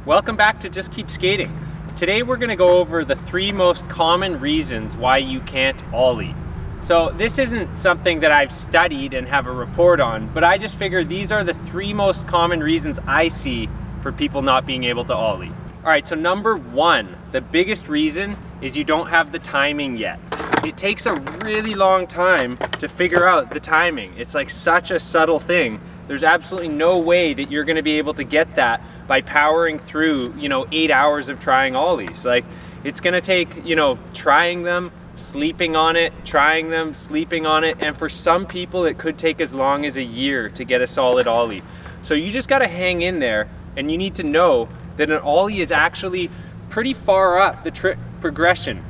Welcome back to Just Keep Skating. Today we're going to go over the 3 most common reasons why you can't ollie. So this isn't something that I've studied and have a report on, but I just figured these are the 3 most common reasons I see for people not being able to ollie. Alright, so number 1, the biggest reason is you don't have the timing yet. It takes a really long time to figure out the timing. It's like such a subtle thing. There's absolutely no way that you're going to be able to get that by powering through, 8 hours of trying ollies. Like, it's going to take, trying them, sleeping on it, trying them, sleeping on it, and for some people it could take as long as a year to get a solid ollie. So you just got to hang in there, and you need to know that an ollie is actually pretty far up the trick progression.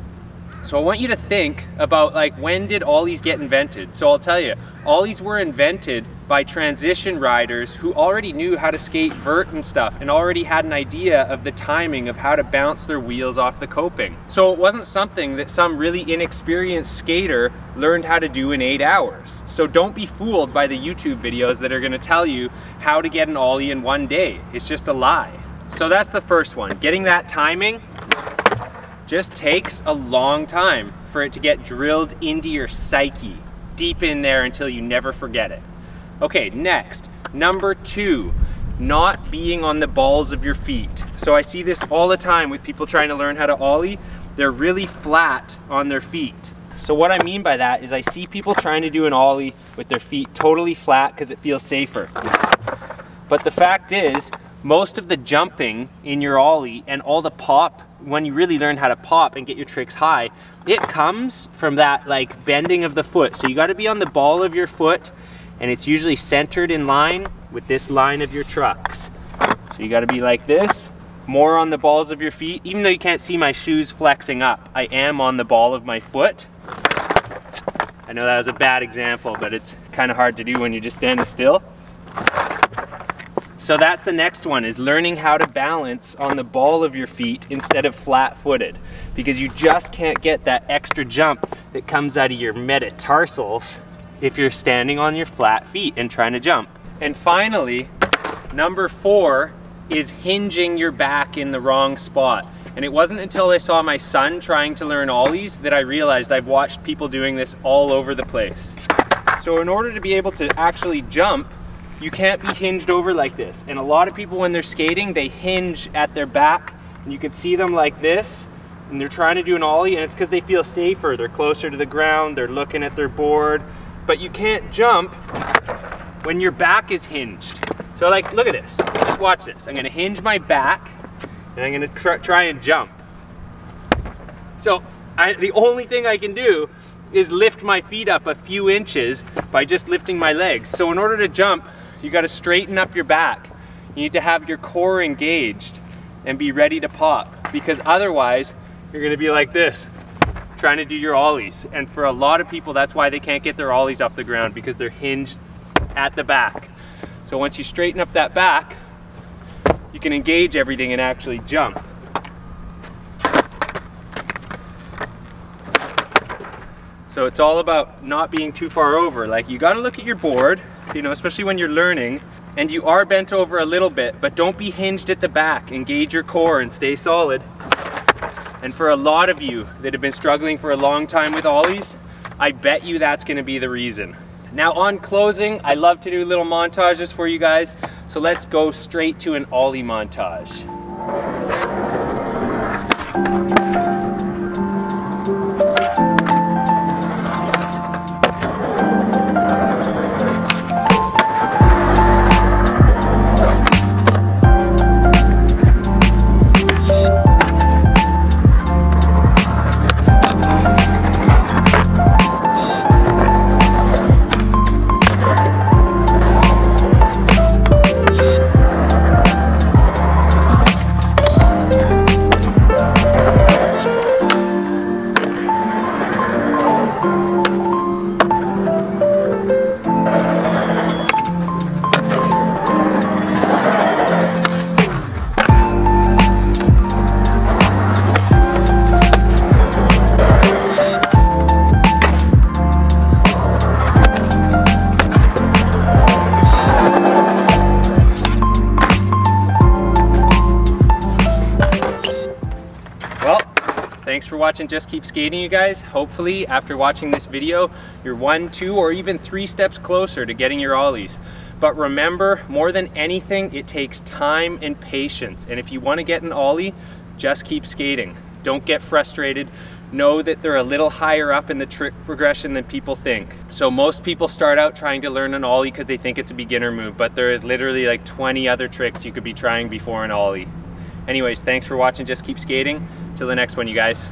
So I want you to think about, like, when did ollies get invented? So I'll tell you, ollies were invented by transition riders who already knew how to skate vert and stuff and already had an idea of the timing of how to bounce their wheels off the coping. So it wasn't something that some really inexperienced skater learned how to do in 8 hours. So don't be fooled by the YouTube videos that are going to tell you how to get an ollie in 1 day. It's just a lie. So that's the first one. Getting that timing just takes a long time for it to get drilled into your psyche, deep in there until you never forget it. Okay, next, number 2, not being on the balls of your feet. So I see this all the time with people trying to learn how to ollie. They're really flat on their feet. So what I mean by that is I see people trying to do an ollie with their feet totally flat because it feels safer. But the fact is, most of the jumping in your ollie and all the pop, when you really learn how to pop and get your tricks high, it comes from that like bending of the foot. So you got to be on the ball of your foot, and it's usually centered in line with this line of your trucks. So you got to be like this, more on the balls of your feet. Even though you can't see my shoes flexing up, I am on the ball of my foot. I know that was a bad example, but it's kind of hard to do when you're just standing still. So that's the next one, is learning how to balance on the ball of your feet instead of flat-footed, because you just can't get that extra jump that comes out of your metatarsals if you're standing on your flat feet and trying to jump. And finally, number 4 is hinging your back in the wrong spot. And it wasn't until I saw my son trying to learn ollies that I realized I've watched people doing this all over the place. So in order to be able to actually jump, you can't be hinged over like this. And a lot of people, when they're skating, they hinge at their back, and you can see them like this, and they're trying to do an ollie, and it's because they feel safer. They're closer to the ground, they're looking at their board. But you can't jump when your back is hinged. So like, look at this, just watch this. I'm gonna hinge my back, and I'm gonna try and jump. So the only thing I can do is lift my feet up a few inches by just lifting my legs. So in order to jump, you gotta straighten up your back. You need to have your core engaged and be ready to pop, because otherwise you're gonna be like this, trying to do your ollies. And for a lot of people, that's why they can't get their ollies off the ground, because they're hinged at the back. So once you straighten up that back, you can engage everything and actually jump. So it's all about not being too far over. Like, you gotta look at your board, especially when you're learning, and you are bent over a little bit, but don't be hinged at the back. Engage your core and stay solid. And for a lot of you that have been struggling for a long time with ollies, I bet you that's gonna be the reason. Now, on closing, I love to do little montages for you guys, so let's go straight to an ollie montage. Thanks for watching Just Keep Skating, you guys. Hopefully, after watching this video, you're 1, 2, or even 3 steps closer to getting your ollies. But remember, more than anything, it takes time and patience. And if you want to get an ollie, just keep skating. Don't get frustrated. Know that they're a little higher up in the trick progression than people think. So most people start out trying to learn an ollie because they think it's a beginner move, but there is literally like 20 other tricks you could be trying before an ollie. Anyways, thanks for watching Just Keep Skating. Till the next one, you guys.